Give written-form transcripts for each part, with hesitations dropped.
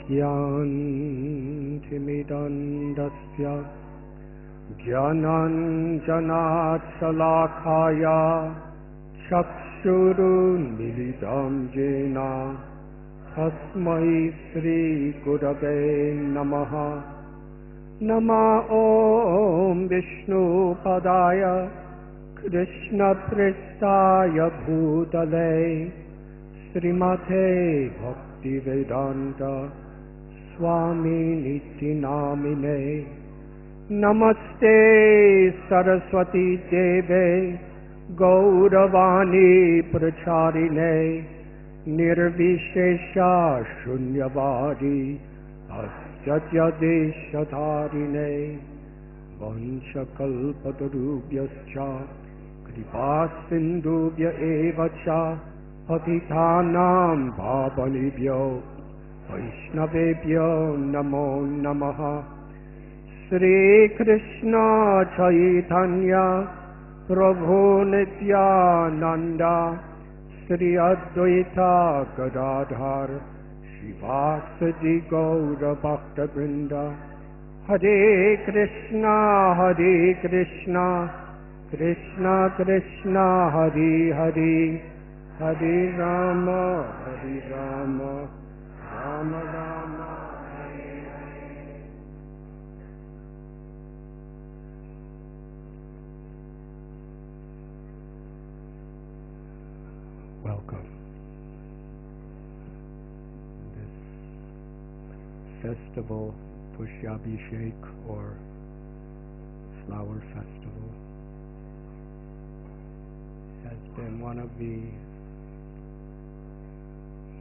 Gyantimidandasya Jnananjanasalakaya Chakshurunmilitam Jena Tasmai Sri Gurave Namaha. Nama Om Vishnu Padaya Krishna Pristaya Bhutale Srimate Bhaktivedanta Swami Niti Namine. Namaste Saraswati Deve Gauravani Pracharine Nirvishesha Shunyavadi Asyadhyadeshatharine Vanchakalpatarubhyascha Kripasindubhya evacha Patitanam Bhavanibhyo Vaishnavebhyo Namo Namaha. Sri Krishna Chaitanya Prabhu Nityananda Sri Advaita Gadadhar Shivasadi Gaura Bhakta Vrinda. Hare Krishna Krishna Krishna Hare Hare, Hare Rama Rama Rama Hare Hare. Welcome. This festival, Pushyabhishek or Flower Festival, has been one of the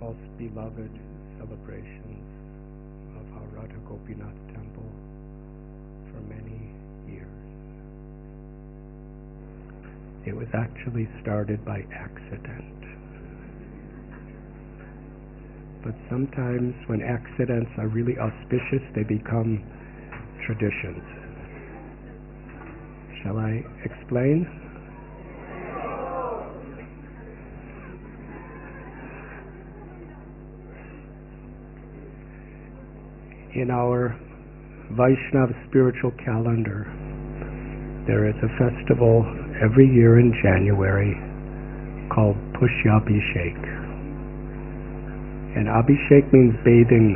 most beloved celebrations of our Radha Gopinath temple for many years. It was actually started by accident. But sometimes when accidents are really auspicious, they become traditions. Shall I explain? In our Vaishnava spiritual calendar, there is a festival every year in January called Pushyabhishek. And Abhishek means bathing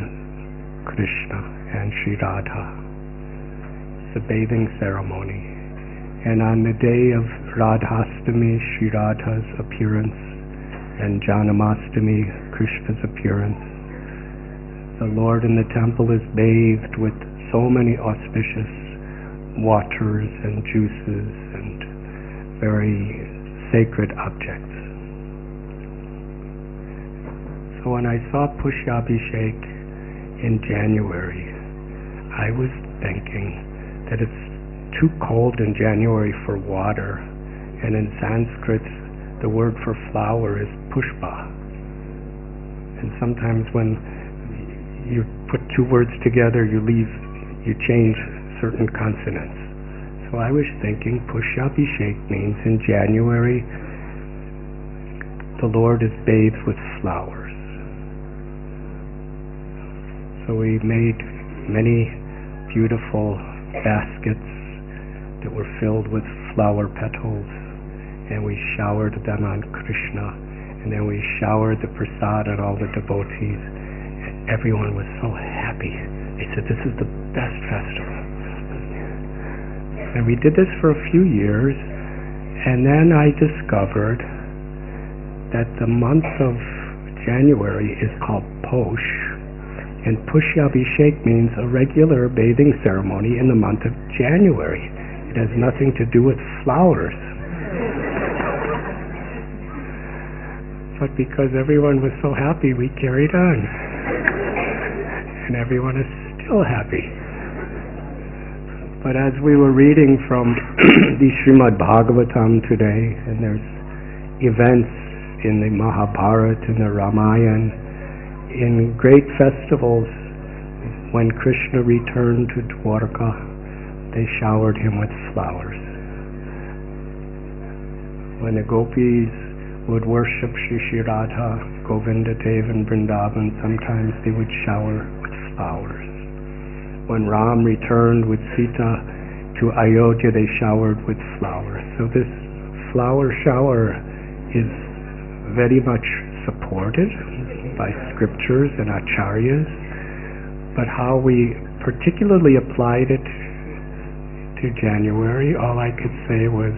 Krishna and Sri Radha. It's a bathing ceremony. And on the day of Radhastami, Sri Radha's appearance, and Janamastami, Krishna's appearance, the Lord in the temple is bathed with so many auspicious waters and juices and very sacred objects. So when I saw Pushyabhishek in January, I was thinking that it's too cold in January for water, and in Sanskrit the word for flower is pushpa. And sometimes when you put two words together, you change certain consonants. So I was thinking Pushyabhishek means in January the Lord is bathed with flowers. So we made many beautiful baskets that were filled with flower petals, and we showered them on Krishna, and then we showered the prasad on all the devotees. And everyone was so happy. They said, this is the best festival. And we did this for a few years, and then I discovered that the month of January is called Posh, and Pushyabhishek means a regular bathing ceremony in the month of January. It has nothing to do with flowers. But because everyone was so happy, we carried on. And everyone is still happy. But as we were reading from the Srimad Bhagavatam today, and there's events in the Mahabharata and the Ramayana, in great festivals, when Krishna returned to Dwarka, they showered him with flowers. When the gopis would worship Shri Radha, Govinda Dev and Vrindavan, sometimes they would shower with flowers. When Ram returned with Sita to Ayodhya, they showered with flowers. So this flower shower is very much supported by scriptures and acharyas, but how we particularly applied it to January, all I could say was,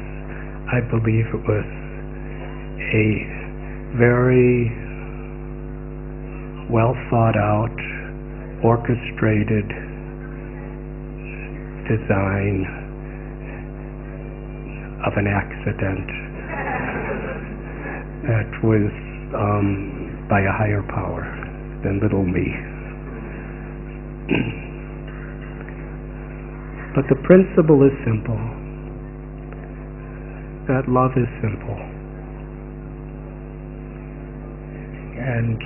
I believe it was a very well thought out, orchestrated design of an accident that was by a higher power than little me. But the principle is simple. That love is simple. And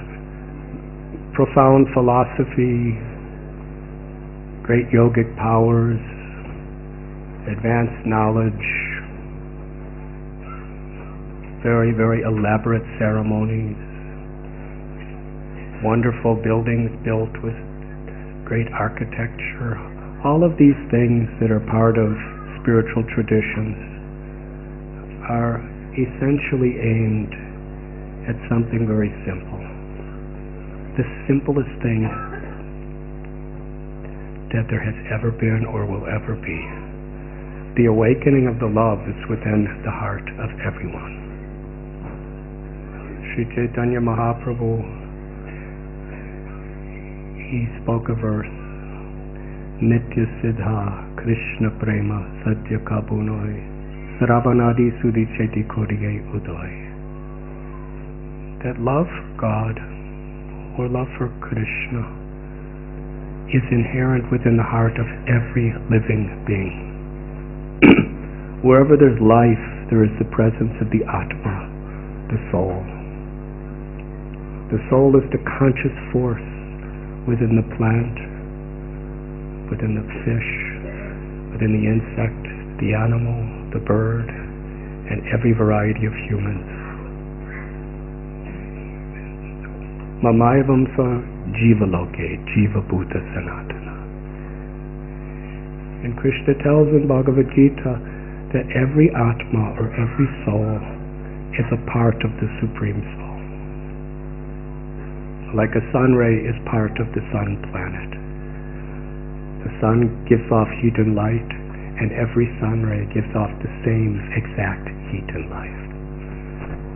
profound philosophy, great yogic powers, advanced knowledge, very, very elaborate ceremonies, wonderful buildings built with great architecture, all of these things that are part of spiritual traditions are essentially aimed at something very simple. The simplest thing that there has ever been or will ever be. The awakening of the love is within the heart of everyone. Sri Chaitanya Mahaprabhu, he spoke a verse, Nitya Siddha Krishna Prema Satya Kabunoi Saravanadi Sudhi Cheti Kodiye Udoy. That love for God or love for Krishna is inherent within the heart of every living being. Wherever there's life, there is the presence of the Atma, the soul. The soul is the conscious force within the plant, within the fish, within the insect, the animal, the bird, and every variety of humans. Mamayavam sa jiva loke, jiva bhuta sanatana. And Krishna tells in Bhagavad Gita that every Atma or every soul is a part of the Supreme Soul. Like a sun ray is part of the sun planet. The sun gives off heat and light, and every sun ray gives off the same exact heat and light.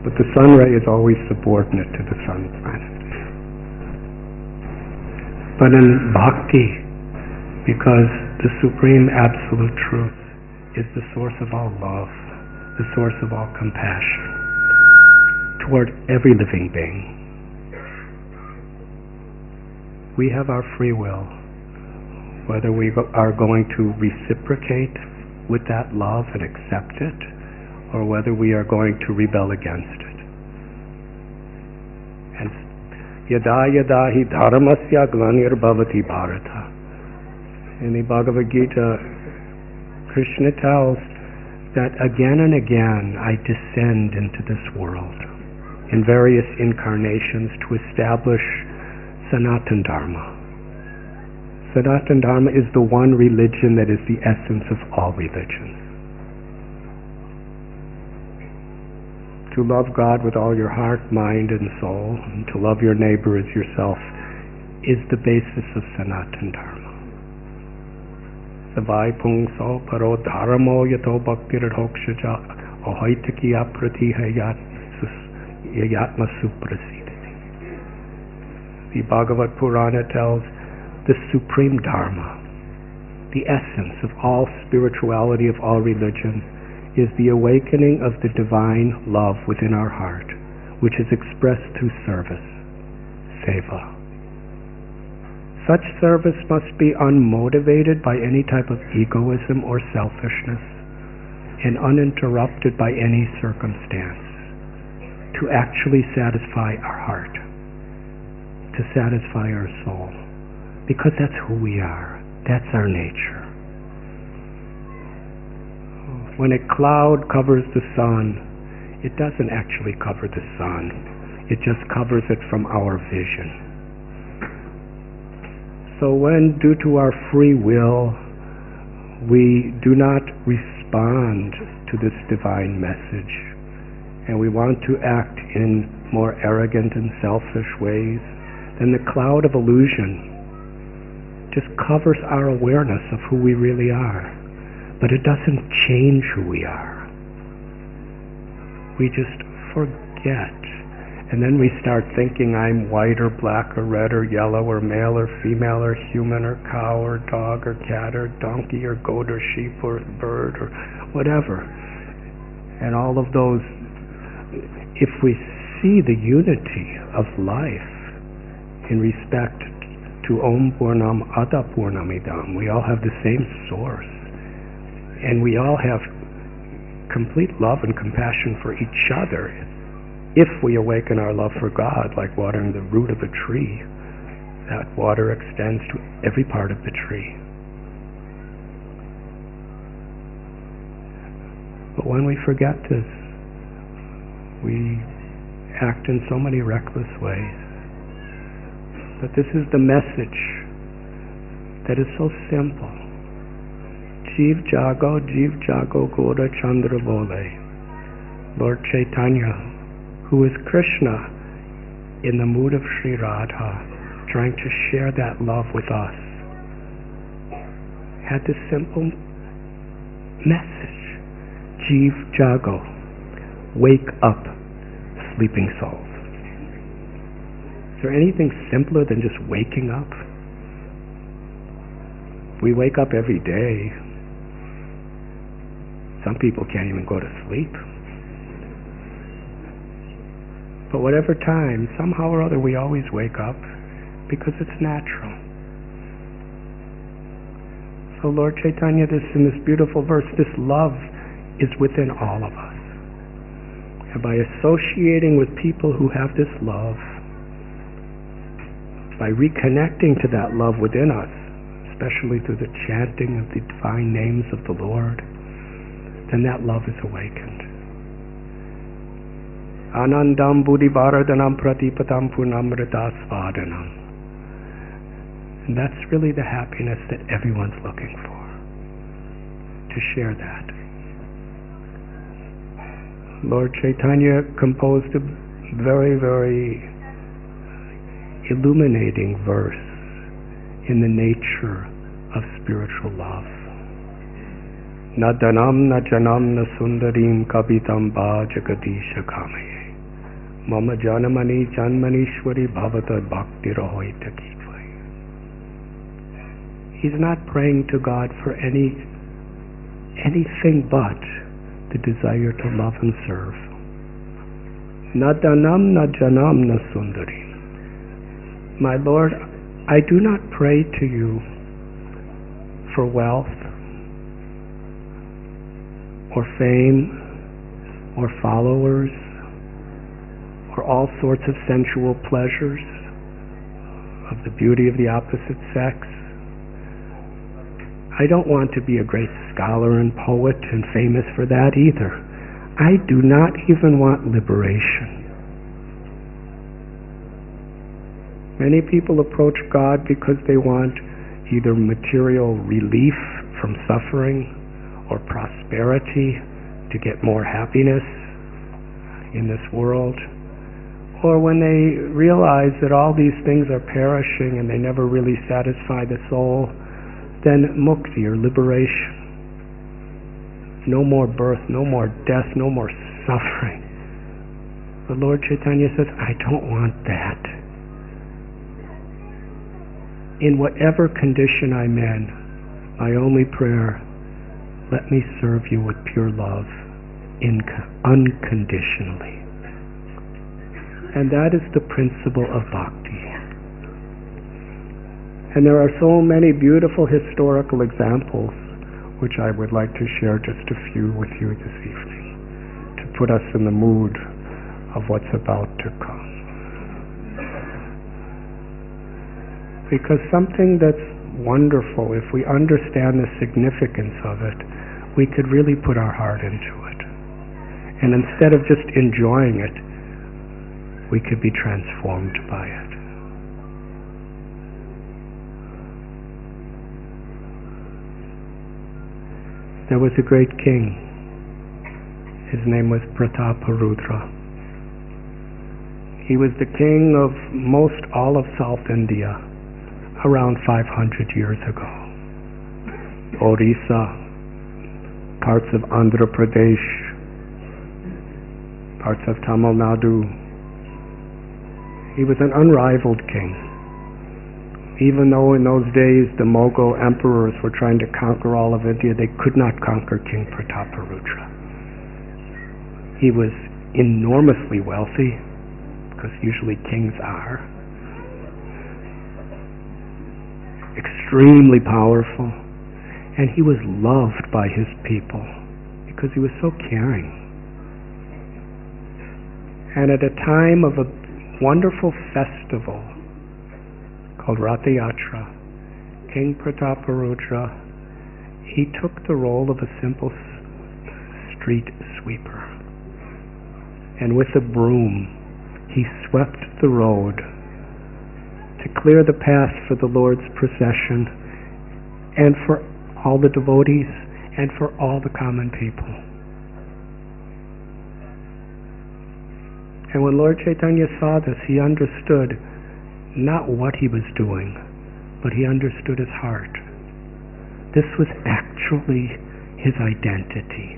But the sun ray is always subordinate to the sun planet. But in bhakti, because the Supreme Absolute Truth is the source of all love, the source of all compassion toward every living being, we have our free will, whether we are going to reciprocate with that love and accept it, or whether we are going to rebel against it. And yada yada hi dharmasya glanir bhavati bharata. In the Bhagavad Gita, Krishna tells that again and again I descend into this world in various incarnations to establish Sanatana Dharma. Sanatana Dharma is the one religion that is the essence of all religions. To love God with all your heart, mind, and soul, and to love your neighbor as yourself, is the basis of Sanatana Dharma. Savai pungso paro dharmo yato bhaktir hokshaja ahoitaki aprati yatma suprasidati. The Bhagavad Purana tells the supreme Dharma, the essence of all spirituality, of all religion, is the awakening of the divine love within our heart, which is expressed through service, seva. Such service must be unmotivated by any type of egoism or selfishness, and uninterrupted by any circumstance, to actually satisfy our heart, to satisfy our soul, because that's who we are, that's our nature. When a cloud covers the sun, it doesn't actually cover the sun, it just covers it from our vision. So when, due to our free will, we do not respond to this divine message, and we want to act in more arrogant and selfish ways, then the cloud of illusion just covers our awareness of who we really are. But it doesn't change who we are. We just forget. And then we start thinking I'm white or black or red or yellow or male or female or human or cow or dog or cat or donkey or goat or sheep or bird or whatever. And all of those, if we see the unity of life in respect to Om Purnam Ada Purnamidam, we all have the same source. And we all have complete love and compassion for each other. If we awaken our love for God, like watering the root of a tree, that water extends to every part of the tree. But when we forget this, we act in so many reckless ways. But this is the message that is so simple. Jiv Jago Goda Chandra Bole. Lord Chaitanya, who is Krishna in the mood of Sri Radha, trying to share that love with us, had this simple message. Jiv Jago, wake up, sleeping souls. Is there anything simpler than just waking up? We wake up every day. Some people can't even go to sleep. But whatever time, somehow or other, we always wake up because it's natural. So Lord Chaitanya, in this beautiful verse, this love is within all of us. And by associating with people who have this love, by reconnecting to that love within us, especially through the chanting of the divine names of the Lord, then that love is awakened. Anandam buddhivardhanam pratipatam purnamritasvadanam. And that's really the happiness that everyone's looking for, to share that. Lord Chaitanya composed a very, very illuminating verse in the nature of spiritual love. Na dhanam na janam na sundarim kavitam ba jagadisha kamaye. Mama janamani janmanishwari bhavata bhakti rahoita kivai. He's not praying to God for anything but the desire to love and serve. Na dhanam na janam na sundarim. My Lord, I do not pray to you for wealth or fame or followers or all sorts of sensual pleasures of the beauty of the opposite sex. I don't want to be a great scholar and poet and famous for that either. I do not even want liberation. Many people approach God because they want either material relief from suffering or prosperity to get more happiness in this world, or when they realize that all these things are perishing and they never really satisfy the soul, then mukti or liberation. No more birth, no more death, no more suffering. The Lord Chaitanya says, I don't want that. In whatever condition I'm in, my only prayer, let me serve you with pure love, unconditionally. And that is the principle of bhakti. And there are so many beautiful historical examples, which I would like to share just a few with you this evening, to put us in the mood of what's about to come. Because something that's wonderful, if we understand the significance of it, we could really put our heart into it. And instead of just enjoying it, we could be transformed by it. there was a great king. His name was Prataparudra. He was the king of most all of South India around 500 years ago. Orissa, parts of Andhra Pradesh, parts of Tamil Nadu. He was an unrivaled king. Even though in those days the Mughal emperors were trying to conquer all of India, they could not conquer King Prataparudra. He was enormously wealthy, because usually kings are. Extremely powerful. And he was loved by his people because he was so caring. And at a time of a wonderful festival called Radha, King Prataparudra, he took the role of a simple street sweeper. And with a broom, he swept the road to clear the path for the Lord's procession and for all the devotees and for all the common people. And when Lord Chaitanya saw this, he understood not what he was doing, but he understood his heart. This was actually his identity.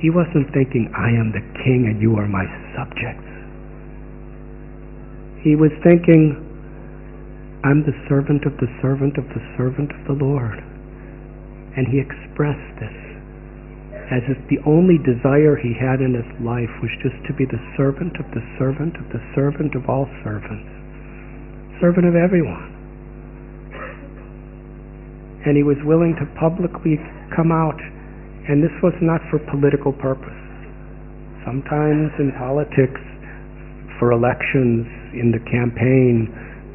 He wasn't thinking, I am the king and you are my subjects. He was thinking, I'm the servant of the servant of the servant of the Lord. And he expressed this as if the only desire he had in his life was just to be the servant of the servant of the servant of all servants, servant of everyone. And he was willing to publicly come out, and this was not for political purpose. Sometimes in politics, for elections, in the campaign,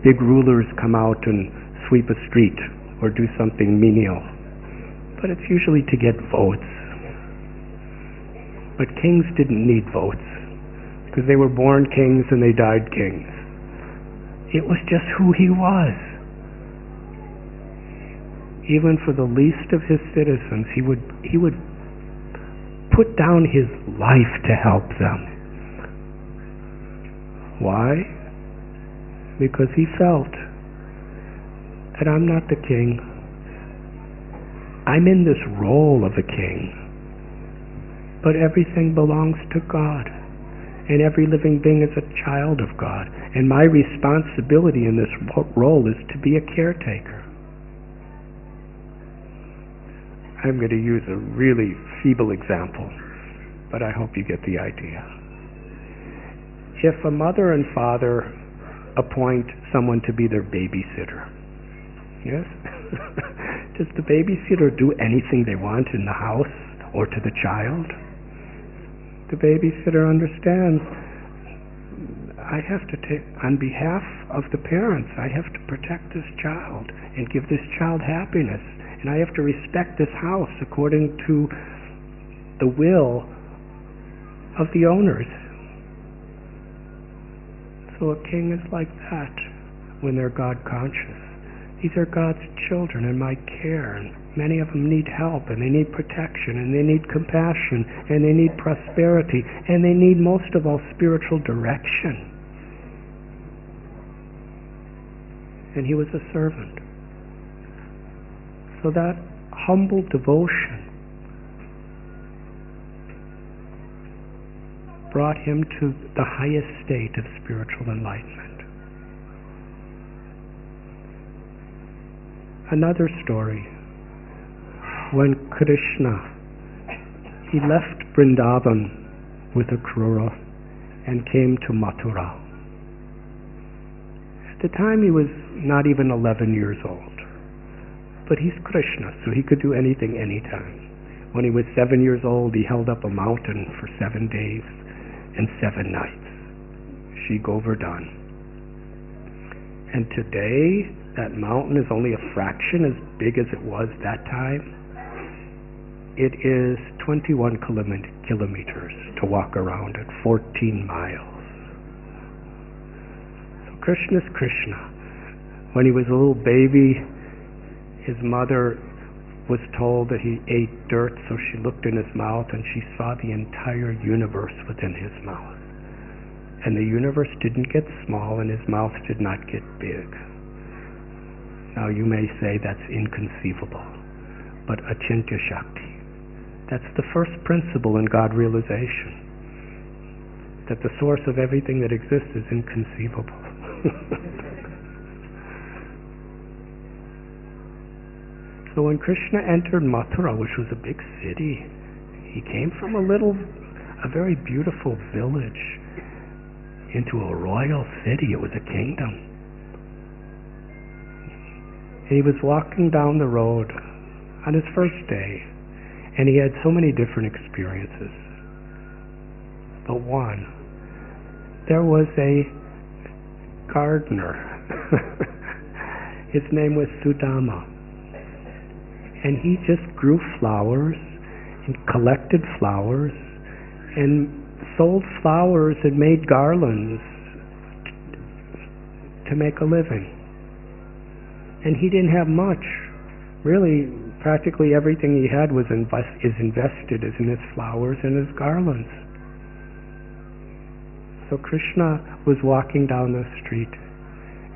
big rulers come out and sweep a street or do something menial. But it's usually to get votes. But kings didn't need votes, because they were born kings and they died kings. It was just who he was. Even for the least of his citizens, he would put down his life to help them. Why? Because he felt that I'm not the king. I'm in this role of a king. But everything belongs to God. And every living being is a child of God. And my responsibility in this role is to be a caretaker. I'm going to use a really feeble example, but I hope you get the idea. If a mother and father appoint someone to be their babysitter, yes? Does the babysitter do anything they want in the house or to the child? The babysitter understands, I have to take, on behalf of the parents, I have to protect this child and give this child happiness. And I have to respect this house according to the will of the owners. So a king is like that when they're God conscious. These are God's children in my care, and many of them need help, and they need protection, and they need compassion, and they need prosperity, and they need most of all spiritual direction. And he was a servant. So that humble devotion brought him to the highest state of spiritual enlightenment. Another story, when Krishna, he left Vrindavan with Akrura and came to Mathura. At the time he was not even 11 years old. But he's Krishna, so he could do anything, anytime. When he was 7 years old, he held up a mountain for 7 days and 7 nights. Shri Govardhan. And today, that mountain is only a fraction as big as it was that time. It is 21 kilometers to walk around at 14 miles. So Krishna's Krishna. When he was a little baby, his mother was told that he ate dirt, so she looked in his mouth and she saw the entire universe within his mouth. And the universe didn't get small and his mouth did not get big. Now you may say that's inconceivable, but Achintya Shakti, that's the first principle in God realization, that the source of everything that exists is inconceivable. So when Krishna entered Mathura, which was a big city, he came from a very beautiful village into a royal city. It was a kingdom. And he was walking down the road on his first day, and he had so many different experiences. But one, there was a gardener. His name was Sudama. And he just grew flowers and collected flowers and sold flowers and made garlands to make a living. And he didn't have much. Really, practically everything he had was invested in his flowers and his garlands. So Krishna was walking down the street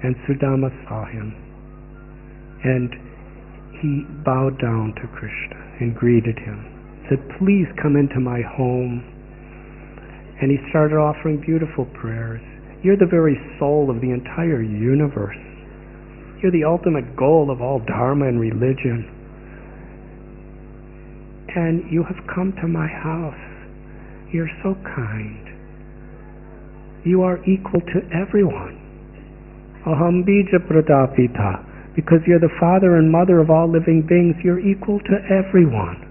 and Sudama saw him. And he bowed down to Krishna and greeted him, said, "Please come into my home." And he started offering beautiful prayers. You're the very soul of the entire universe. You're the ultimate goal of all dharma and religion. And you have come to my house. You're so kind. You are equal to everyone. Aham bija pradapita. Because you're the father and mother of all living beings, you're equal to everyone.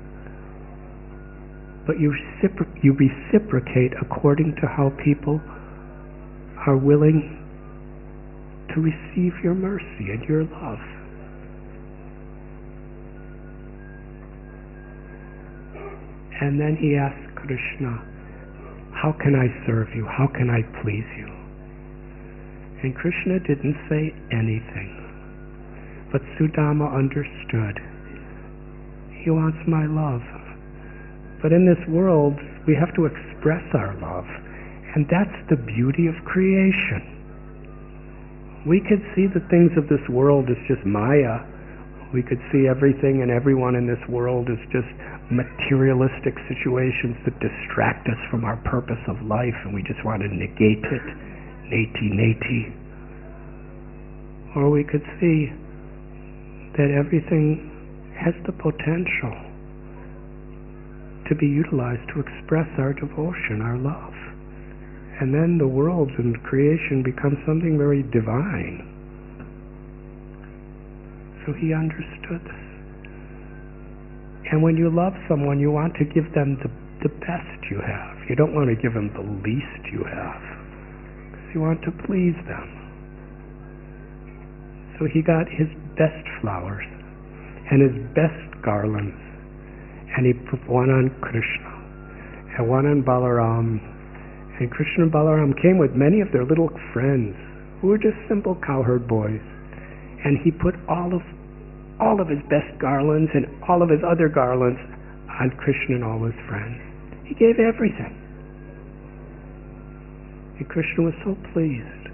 But you reciprocate according to how people are willing to receive your mercy and your love. And then he asked Krishna, how can I serve you? How can I please you? And Krishna didn't say anything. But Sudama understood. He wants my love. But in this world, we have to express our love. And that's the beauty of creation. We could see the things of this world as just Maya. We could see everything and everyone in this world as just materialistic situations that distract us from our purpose of life, and we just want to negate it. Neti. Or we could see that everything has the potential to be utilized to express our devotion, our love. And then the world and creation becomes something very divine. So he understood this. And when you love someone, you want to give them the best you have. You don't want to give them the least you have, because you want to please them. So he got his best flowers and his best garlands, and he put one on Krishna and one on Balaram. And Krishna and Balaram came with many of their little friends who were just simple cowherd boys. And he put all of his best garlands and all of his other garlands on Krishna and all his friends. He gave everything. And Krishna was so pleased.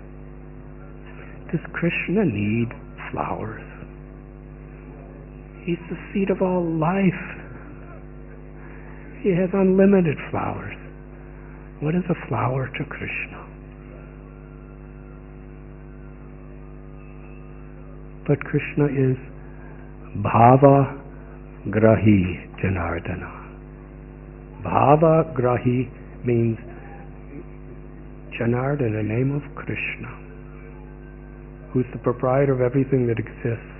Does Krishna need flowers? He's the seed of all life. He has unlimited flowers. What is a flower to Krishna? But Krishna is Bhava Grahi Janardana. Bhava Grahi means Janardana, the name of Krishna, who's the proprietor of everything that exists.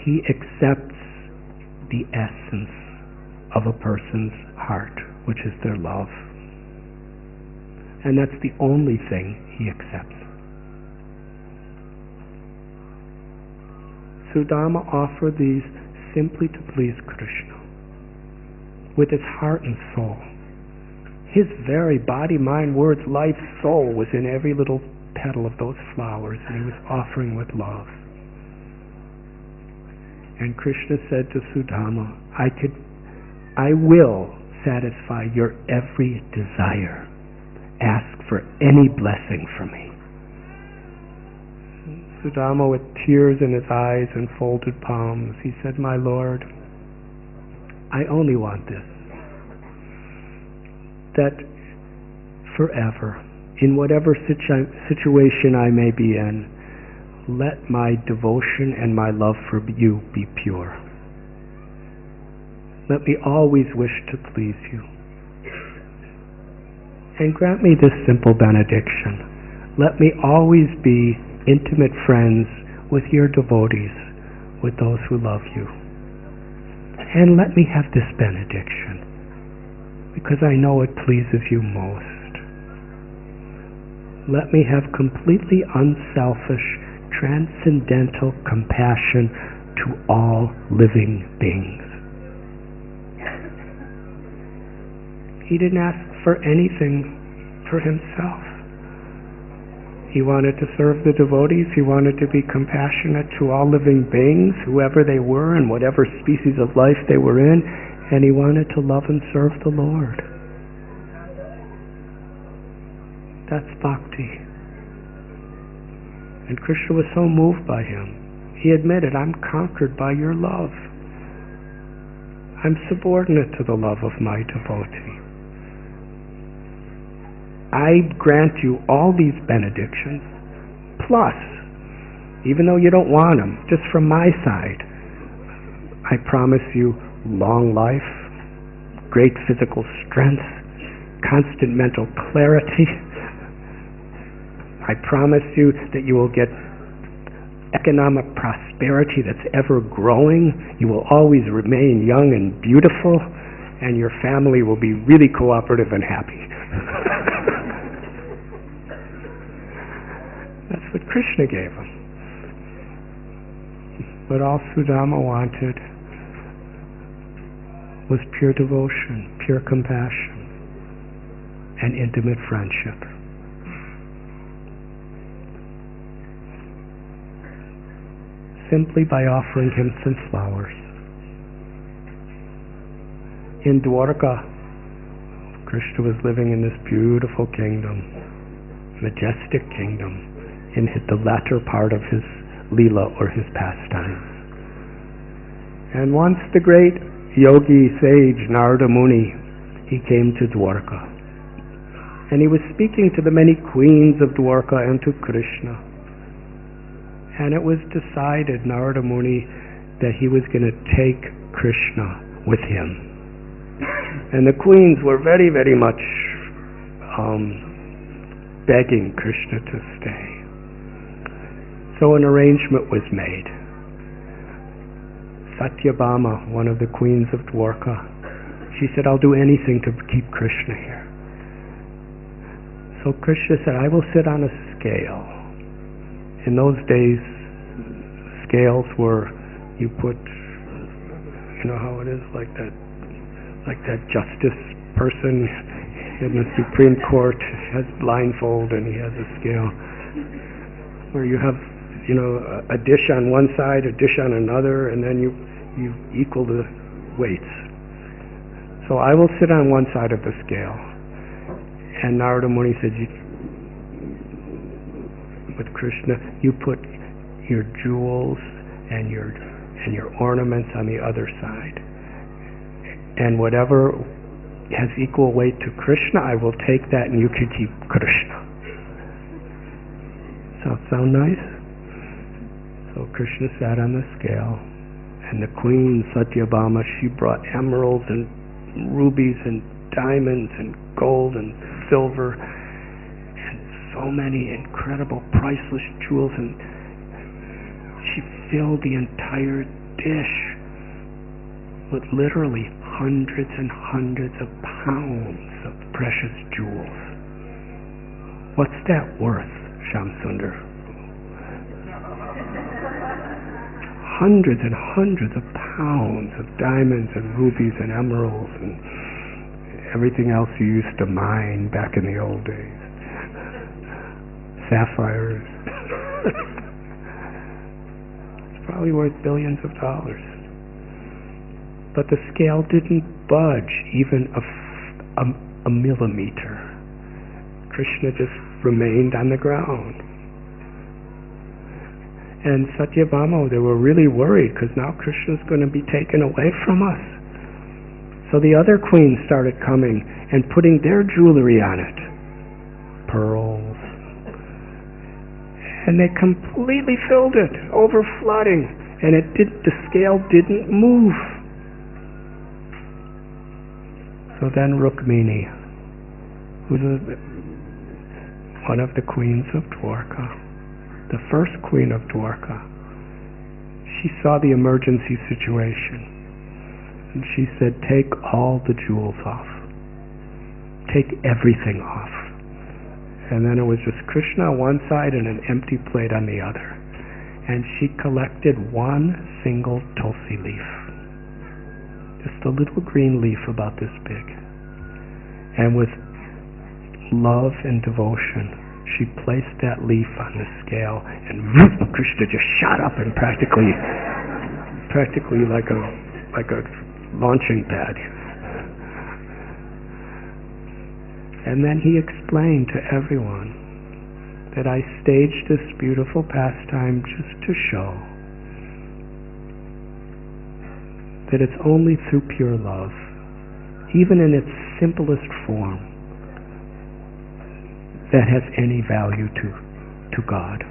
He accepts the essence of a person's heart, which is their love. And that's the only thing he accepts. Sudama offered these simply to please Krishna, with his heart and soul. His very body, mind, words, life, soul was in every little petal of those flowers, and he was offering with love. And Krishna said to Sudama, I will satisfy your every desire. Ask for any blessing from me. Sudama, with tears in his eyes and folded palms, he said, my Lord, I only want this. That forever, in whatever situation I may be in, let my devotion and my love for you be pure. Let me always wish to please you. And grant me this simple benediction. Let me always be intimate friends with your devotees, with those who love you. And let me have this benediction, because I know it pleases you most. Let me have completely unselfish, transcendental compassion to all living beings. He didn't ask for anything for himself. He wanted to serve the devotees. He wanted to be compassionate to all living beings, whoever they were and whatever species of life they were in, and he wanted to love and serve the Lord. That's bhakti. And Krishna was so moved by him. He admitted, I'm conquered by your love. I'm subordinate to the love of my devotee. I grant you all these benedictions, plus, even though you don't want them, just from my side, I promise you long life, great physical strength, constant mental clarity. I promise you that you will get economic prosperity that's ever growing. You will always remain young and beautiful, and your family will be really cooperative and happy. That's what Krishna gave him. But all Sudama wanted was pure devotion, pure compassion, and intimate friendship. Simply by offering him some flowers. In Dwarka, Krishna was living in this beautiful kingdom, majestic kingdom, in the latter part of his lila or his pastimes. And once the great yogi sage Narada Muni, he came to Dwarka. And he was speaking to the many queens of Dwarka and to Krishna. And it was decided, Narada Muni, that he was going to take Krishna with him. And the queens were very, very much begging Krishna to stay. So an arrangement was made. Satyabhama, one of the queens of Dwarka, she said, I'll do anything to keep Krishna here. So Krishna said, I will sit on a scale. In those days, scales were, you put, you know how it is, like that justice person in the Supreme Court has blindfold and he has a scale, where you have, you know, a dish on one side, a dish on another, and then you equal the weights. So I will sit on one side of the scale. And Narada Muni said, with Krishna, you put your jewels and your ornaments on the other side. And whatever has equal weight to Krishna, I will take that and you can keep Krishna. Sound nice? So Krishna sat on the scale, and the queen Satyabhama, she brought emeralds and rubies and diamonds and gold and silver and so many incredible priceless jewels, and she filled the entire dish with literally hundreds and hundreds of pounds of precious jewels. What's that worth, Shamsundar? Hundreds and hundreds of pounds of diamonds and rubies and emeralds and everything else you used to mine back in the old days. Sapphires. probably worth billions of dollars. But the scale didn't budge even a millimeter. Krishna just remained on the ground. And Satyabhama, they were really worried because now Krishna's going to be taken away from us. So the other queens started coming and putting their jewelry on it. Pearls. And they completely filled it, overflooding. And the scale didn't move. So then Rukmini, who's one of the queens of Dwarka, the first queen of Dwarka, she saw the emergency situation. And she said, take all the jewels off. Take everything off. And then it was just Krishna on one side and an empty plate on the other. And she collected one single tulsi leaf. Just a little green leaf about this big. And with love and devotion, she placed that leaf on the scale, and Krishna just shot up and practically like a launching pad. And then he explained to everyone that I staged this beautiful pastime just to show that it's only through pure love, even in its simplest form, that has any value to God.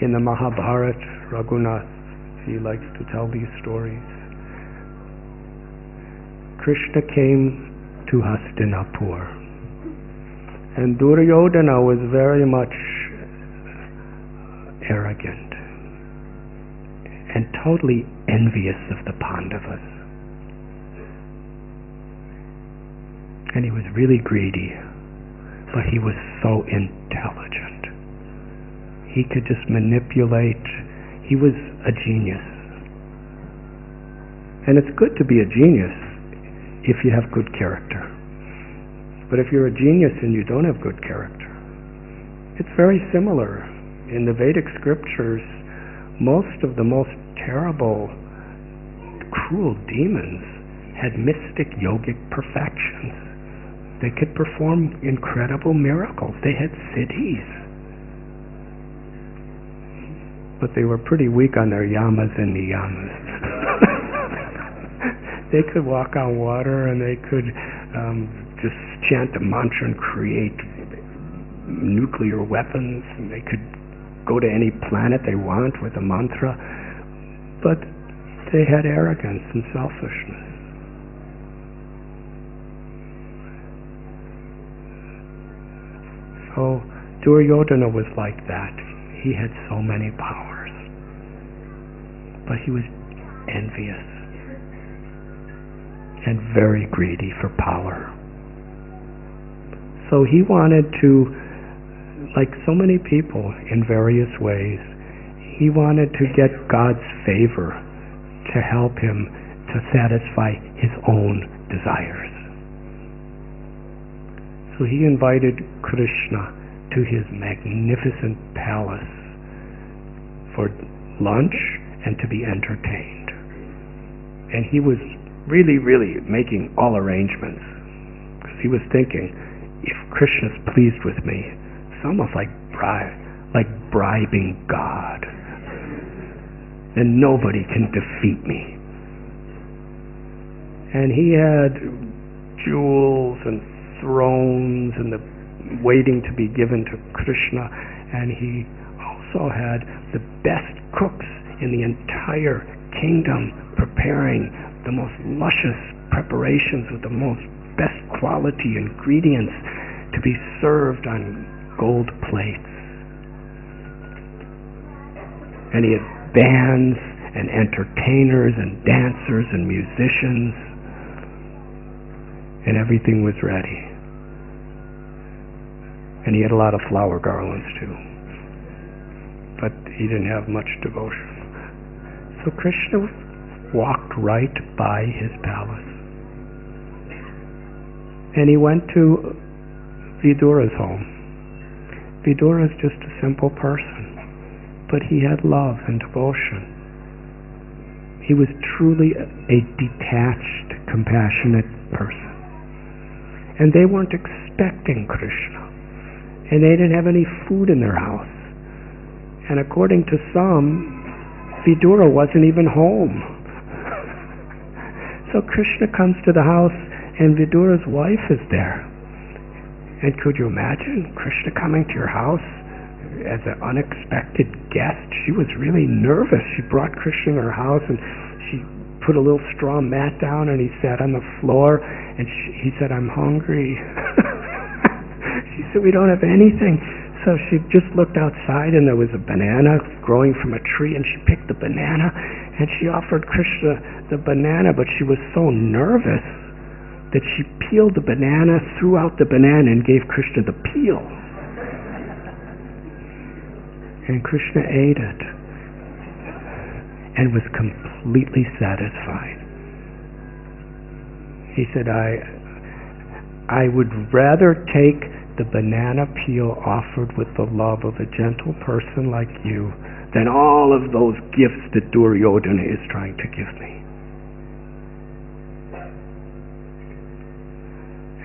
In the Mahabharata, Radhanath, he likes to tell these stories. Krishna came to Hastinapur, and Duryodhana was very much arrogant and totally envious of the Pandavas. And he was really greedy, but he was so intelligent. He could just manipulate. He was a genius. And it's good to be a genius if you have good character. But if you're a genius and you don't have good character, it's very similar. In the Vedic scriptures, most of the most terrible, cruel demons had mystic yogic perfections. They could perform incredible miracles. They had siddhis. But they were pretty weak on their yamas and niyamas. They could walk on water, and they could just chant a mantra and create nuclear weapons, and they could go to any planet they want with a mantra. But they had arrogance and selfishness. So Duryodhana was like that. He had so many powers, but he was envious and very greedy for power. So he wanted to, like so many people in various ways, he wanted to get God's favor to help him to satisfy his own desires. So he invited Krishna to his magnificent palace for lunch and to be entertained. And he was really, really making all arrangements, because he was thinking, if Krishna's pleased with me, it's almost like bribing God. And nobody can defeat me. And he had jewels and thrones and the waiting to be given to Krishna, and he also had the best cooks in the entire kingdom preparing the most luscious preparations with the most best quality ingredients to be served on gold plates. And he had bands and entertainers and dancers and musicians, and everything was ready. And he had a lot of flower garlands too. But he didn't have much devotion. So Krishna walked right by his palace. And he went to Vidura's home. Vidura is just a simple person. but he had love and devotion. He was truly a detached, compassionate person. And they weren't expecting Krishna. And they didn't have any food in their house. And according to some, Vidura wasn't even home. So Krishna comes to the house and Vidura's wife is there. And could you imagine Krishna coming to your house as an unexpected guest? She was really nervous. She brought Krishna in her house and she put a little straw mat down and he sat on the floor and he said, "I'm hungry." She said, "We don't have anything." So she just looked outside and there was a banana growing from a tree and she picked the banana and she offered Krishna the banana, but she was so nervous that she peeled the banana, threw out the banana and gave Krishna the peel. And Krishna ate it and was completely satisfied. He said, I would rather take the banana peel offered with the love of a gentle person like you than all of those gifts that Duryodhana is trying to give me.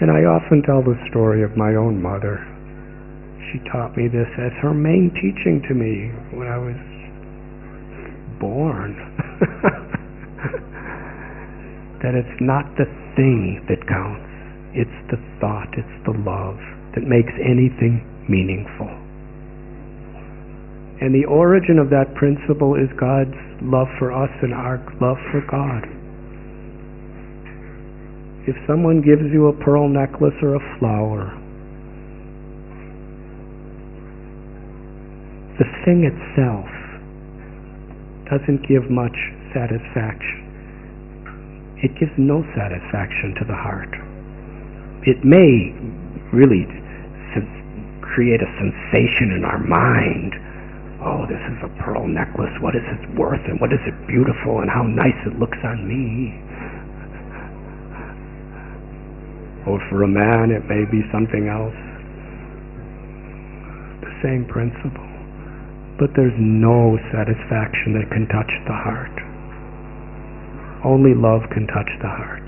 And I often tell the story of my own mother. She taught me this as her main teaching to me when I was born. That it's not the thing that counts. It's the thought, it's the love that makes anything meaningful. And the origin of that principle is God's love for us and our love for God. If someone gives you a pearl necklace or a flower, the thing itself doesn't give much satisfaction. It gives no satisfaction to the heart. It may really create a sensation in our mind. Oh, this is a pearl necklace. What is it worth? And what is it beautiful? And how nice it looks on me. Or for a man, it may be something else. The same principle. But there's no satisfaction that can touch the heart. Only love can touch the heart.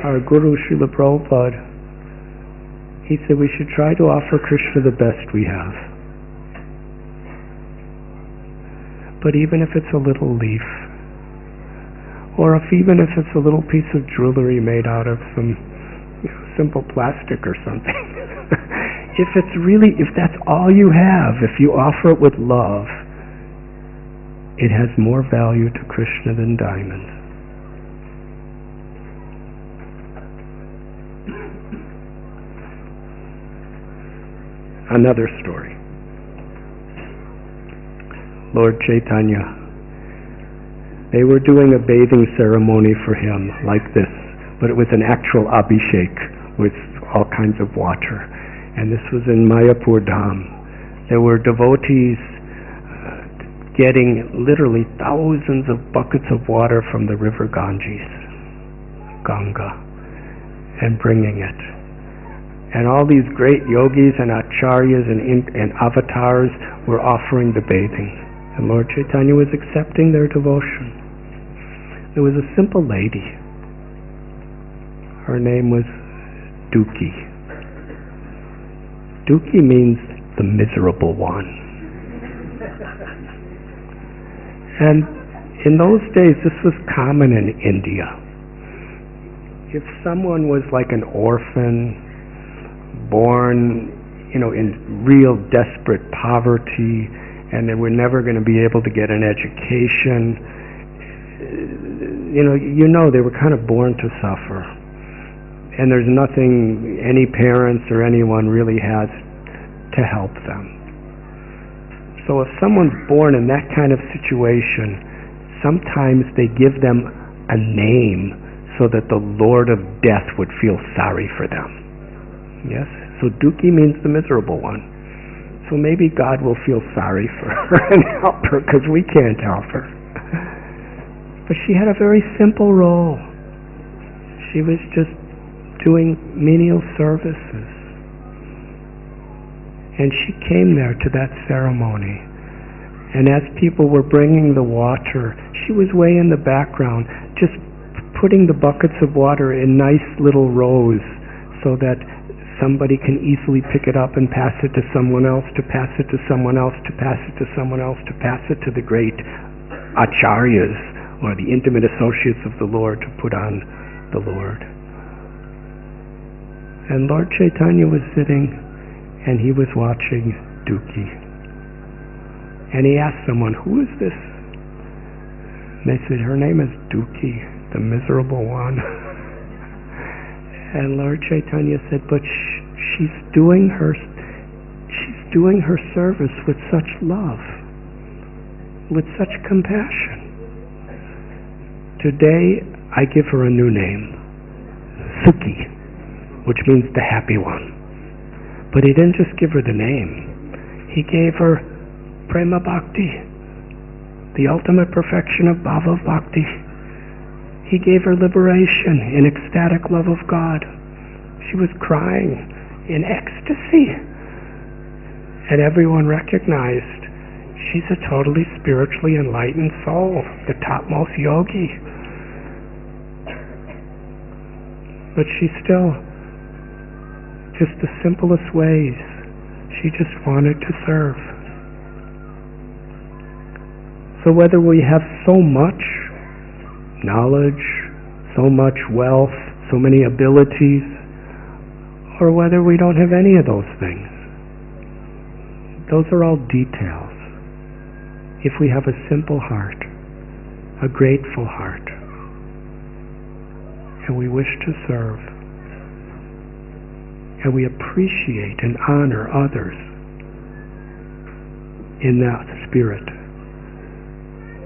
Our Guru Srila Prabhupada, he said we should try to offer Krishna the best we have. But even if it's a little leaf, or even if it's a little piece of jewelry made out of some simple plastic or something, if that's all you have, if you offer it with love, it has more value to Krishna than diamonds. Another story. Lord Chaitanya, they were doing a bathing ceremony for him like this, but it was an actual abhishek with all kinds of water. And this was in Mayapur Dham. There were devotees getting literally thousands of buckets of water from the river Ganges, Ganga, and bringing it. And all these great yogis and acharyas and avatars were offering the bathing. And Lord Chaitanya was accepting their devotion. There was a simple lady. Her name was Duki. Duki means the miserable one. And in those days, this was common in India. If someone was like an orphan, born, in real desperate poverty, and they were never going to be able to get an education, they were kind of born to suffer. And there's nothing any parents or anyone really has to help them. So if someone's born in that kind of situation, sometimes they give them a name so that the Lord of Death would feel sorry for them. Yes? So Duki means the miserable one. So maybe God will feel sorry for her and help her because we can't help her. But she had a very simple role. She was just doing menial services. And she came there to that ceremony. And as people were bringing the water, she was way in the background, just putting the buckets of water in nice little rows so that somebody can easily pick it up and pass it to someone else, to pass it to someone else, to pass it to someone else, to pass it to the great acharyas, or the intimate associates of the Lord, to put on the Lord. And Lord Chaitanya was sitting, and he was watching Duki. And he asked someone, "Who is this?" And they said, "Her name is Duki, the miserable one." And Lord Chaitanya said, "But she's doing her service with such love, with such compassion. Today I give her a new name, Sukhi, which means the happy one." But he didn't just give her the name. He gave her Prema Bhakti, the ultimate perfection of Bhava Bhakti. He gave her liberation in ecstatic love of God. She was crying in ecstasy. And everyone recognized she's a totally spiritually enlightened soul, the topmost yogi. But she still, just the simplest ways, she just wanted to serve. So whether we have so much knowledge, so much wealth, so many abilities, or whether we don't have any of those things, those are all details. If we have a simple heart, a grateful heart, and we wish to serve, and we appreciate and honor others in that spirit,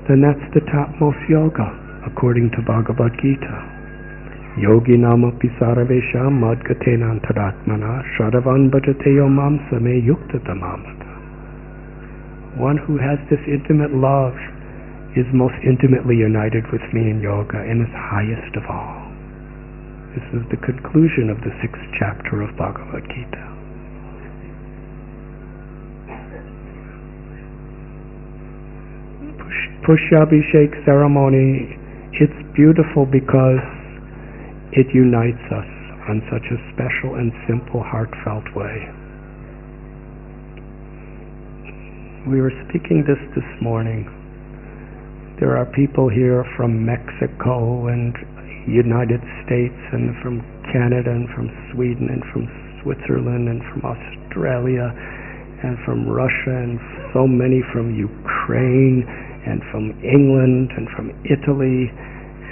then that's the topmost yoga, according to Bhagavad Gita. Yogi namapi sarvesham madgatena antaratmana sharavan bhajate yomam same yuktatamamata. One who has this intimate love is most intimately united with me in yoga and is highest of all. This is the conclusion of the 6th chapter of Bhagavad Gita. Pushyabhishek ceremony, it's beautiful because it unites us on such a special and simple, heartfelt way. We were speaking this morning. There are people here from Mexico and United States and from Canada and from Sweden and from Switzerland and from Australia and from Russia and so many from Ukraine and from England and from Italy,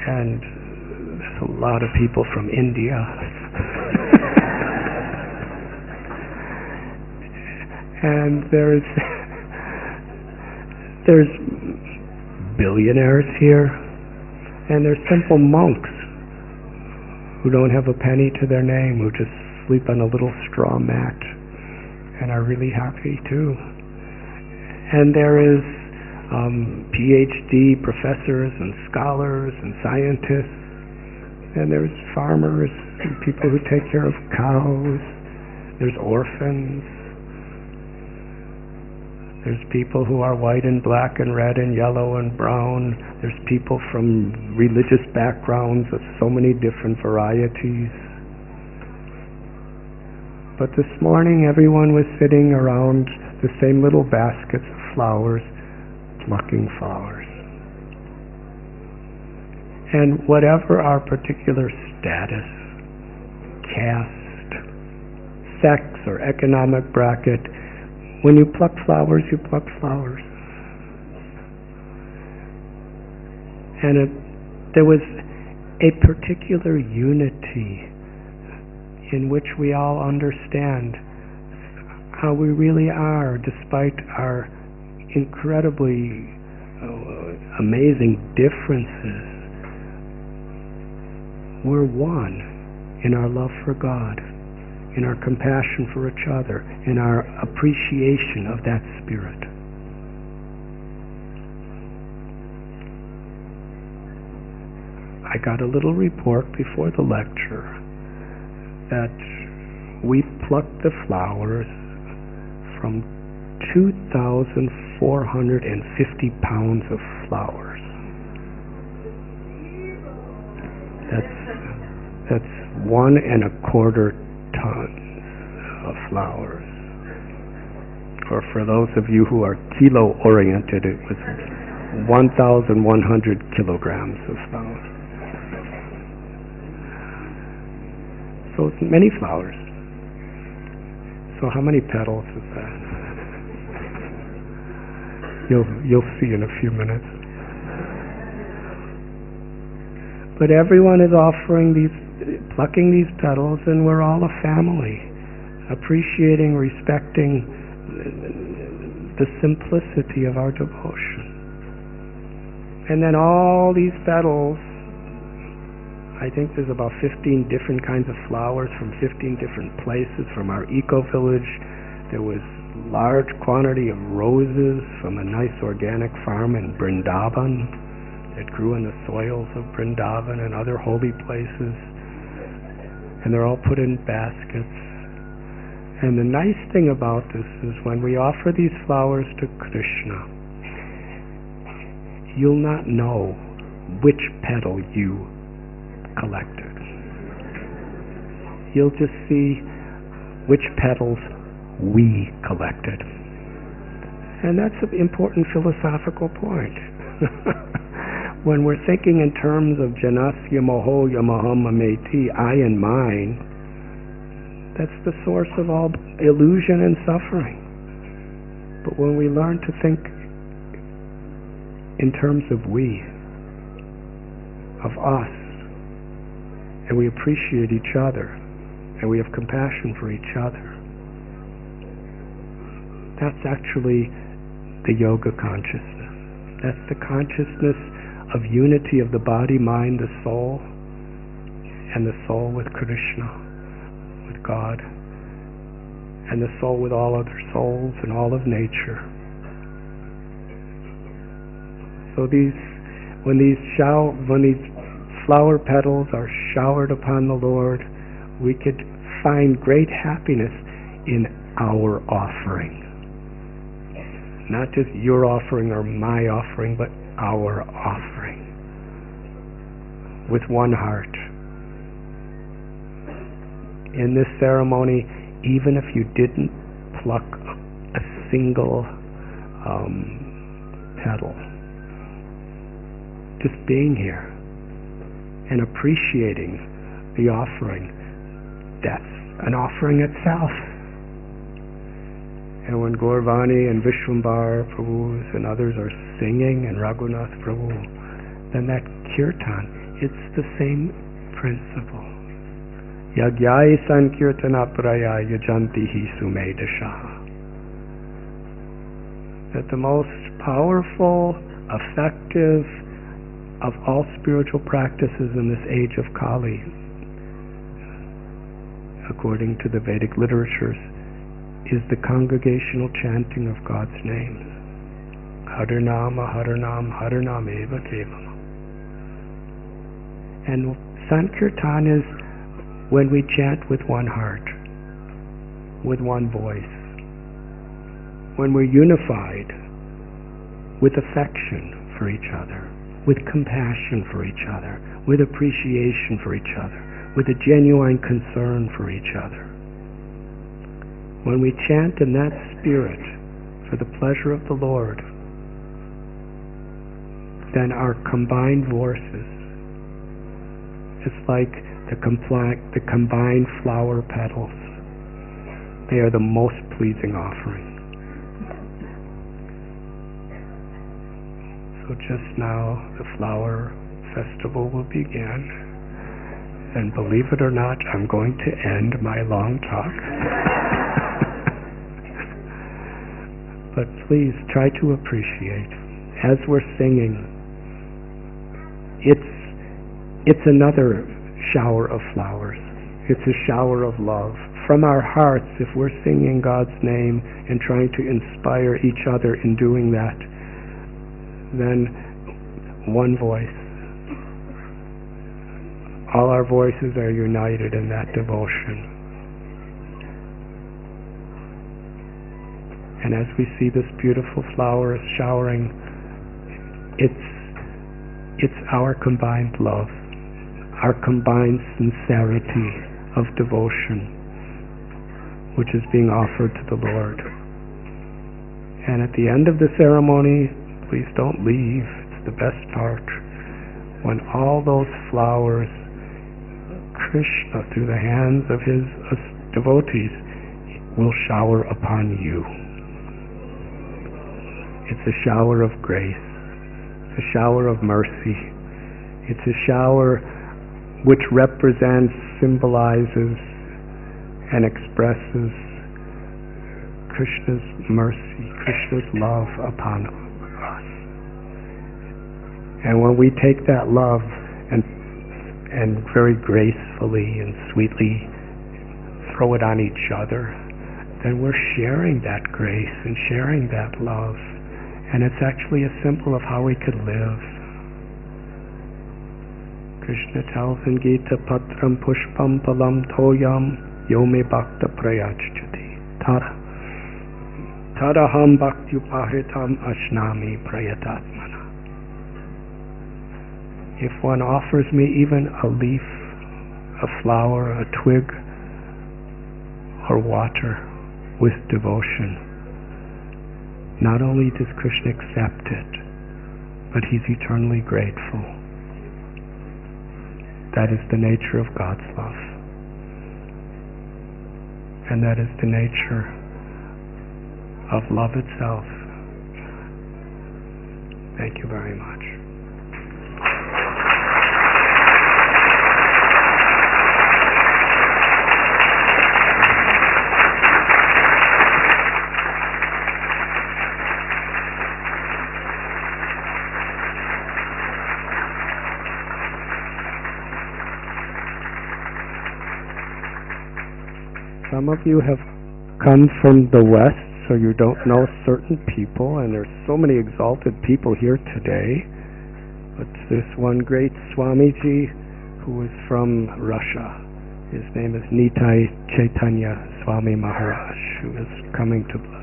and there's a lot of people from India. And there's billionaires here, and there's simple monks who don't have a penny to their name, who just sleep on a little straw mat and are really happy too. And there is PhD professors and scholars and scientists, and there's farmers and people who take care of cows. There's orphans. There's people who are white and black and red and yellow and brown. There's people from religious backgrounds of so many different varieties. But this morning everyone was sitting around the same little baskets of flowers, plucking flowers. And whatever our particular status, caste, sex, or economic bracket, when you pluck flowers, you pluck flowers. And there was a particular unity in which we all understand how we really are, despite our incredibly amazing differences. We're one in our love for God, in our compassion for each other, in our appreciation of that spirit. I got a little report before the lecture that we plucked the flowers from 2,450 pounds of flowers. That's 1.25 tons of flowers. Or for those of you who are kilo oriented, it was 1,100 kilograms of flowers. So it's many flowers. So how many petals is that? You'll see in a few minutes. But everyone is plucking these petals, and we're all a family, appreciating, respecting the simplicity of our devotion. And then all these petals, I think there's about 15 different kinds of flowers from 15 different places from our eco-village. There was large quantity of roses from a nice organic farm in Vrindavan that grew in the soils of Vrindavan and other holy places. And they're all put in baskets. And the nice thing about this is when we offer these flowers to Krishna, you'll not know which petal you collected. You'll just see which petals we collected. And that's an important philosophical point. When we're thinking in terms of janasya moho yamaham-meti, I and mine, that's the source of all illusion and suffering. But when we learn to think in terms of we, of us, and we appreciate each other, and we have compassion for each other, that's actually the yoga consciousness. That's the consciousness of unity of the body, mind, the soul, and the soul with Krishna, with God, and the soul with all other souls and all of nature. So when these flower petals are showered upon the Lord, we could find great happiness in our offering. Not just your offering or my offering, but our offering. With one heart. In this ceremony, even if you didn't pluck a single petal, just being here and appreciating the offering, that's an offering itself. And when Gaurvani and Vishwambar Prabhus and others are singing and Radhanath Prabhu, then that kirtan, it's the same principle. Yagyai sankirtana praya yajantihi sumedasha. That the most powerful, effective of all spiritual practices in this age of Kali, according to the Vedic literatures, is the congregational chanting of God's names. Harinama, Harinam, Harinam eva kevam. And Sankirtan is when we chant with one heart, with one voice, when we're unified with affection for each other, with compassion for each other, with appreciation for each other, with a genuine concern for each other. When we chant in that spirit for the pleasure of the Lord, then our combined voices, it's like the combined flower petals. They are the most pleasing offering. So just now the flower festival will begin, and believe it or not, I'm going to end my long talk. But please try to appreciate, as we're singing, it's another shower of flowers. It's a shower of love. From our hearts, if we're singing God's name and trying to inspire each other in doing that, then one voice. All our voices are united in that devotion. And as we see this beautiful flower showering, it's our combined love, our combined sincerity of devotion, which is being offered to the Lord. And at the end of the ceremony, please don't leave, it's the best part. When all those flowers, Krishna, through the hands of his devotees, will shower upon you. It's a shower of grace, it's a shower of mercy, it's a shower which represents, symbolizes, and expresses Krishna's mercy, Krishna's love upon us. And when we take that love and very gracefully and sweetly throw it on each other, then we're sharing that grace and sharing that love. And it's actually a symbol of how we could live. Krishna tells in Gita, Patram Pushpam Palam Toyam Yome Bhakta Prayachati Taraham Bhakti Upahritam Ashnami Prayatatmana. If one offers me even a leaf, a flower, a twig, or water with devotion, not only does Krishna accept it, but he's eternally grateful. That is the nature of God's love. And that is the nature of love itself. Thank you very much. Some of you have come from the West, so you don't know certain people, and there's so many exalted people here today. But this one great Swamiji who is from Russia. His name is Nitai Chaitanya Swami Maharaj, who is coming to bless.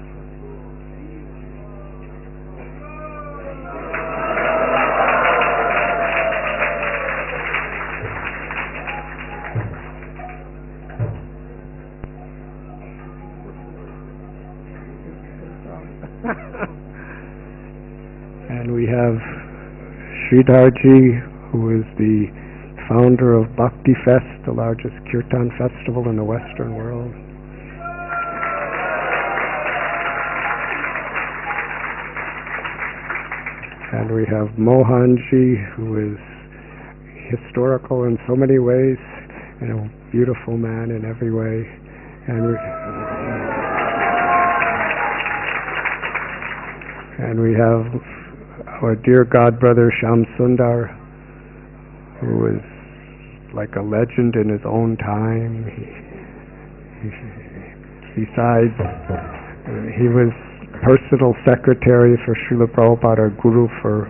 And we have Sridharji, who is the founder of Bhakti Fest, the largest kirtan festival in the Western world. And we have Mohanji, who is historical in so many ways, and a beautiful man in every way. And we have our dear God brother Shyam Sundar, who is like a legend in his own time. Besides, he was personal secretary for Srila Prabhupada, our guru, for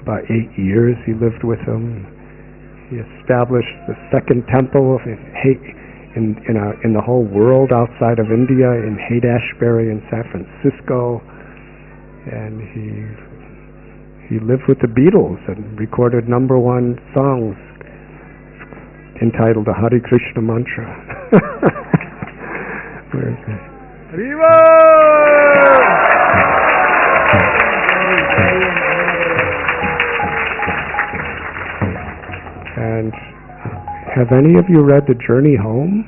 about 8 years. He lived with him. He established the second temple in the whole world outside of India, in Haight-Ashbury in San Francisco. And he lived with the Beatles and recorded #1 songs entitled the Hare Krishna Mantra. And have any of you read The Journey Home?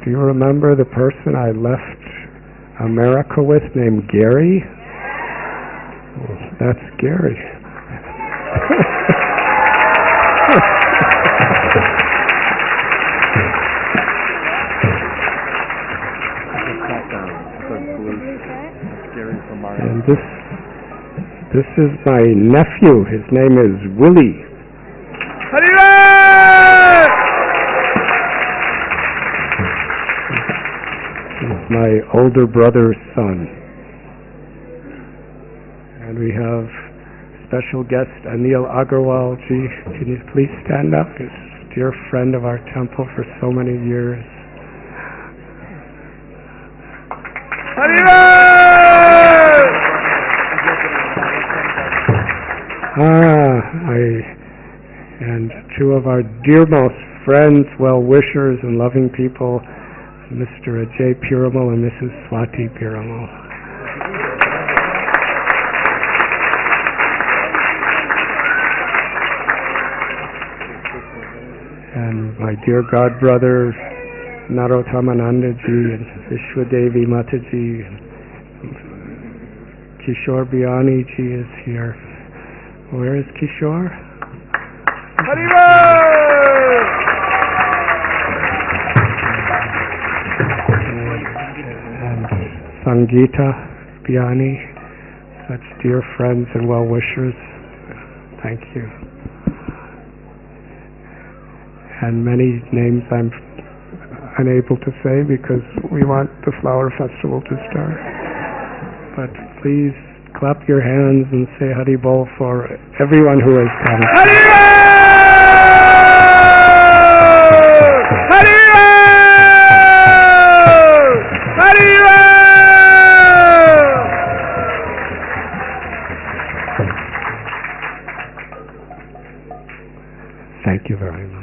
Do you remember the person I left America with named Gary? Well, that's Gary. And this is my nephew. His name is Willie. He's my older brother's son. And we have special guest Anil Agarwal ji. Can you please stand up? He's a dear friend of our temple for so many years. And two of our dearmost friends, well-wishers, and loving people, Mr. Ajay Piramal and Mrs. Swati Piramal. And my dear godbrother, Narothamanandaji and Vishwadevi Mataji, and Kishore Biani ji is here. Where is Kishore? Haribo! And Sangeeta Biani, such dear friends and well-wishers. Thank you. And many names I'm unable to say because we want the flower festival to start. But please clap your hands and say Hari Bol for everyone who has come. Hari Bol! Hari Bol! Hari Bol! Thank you very much.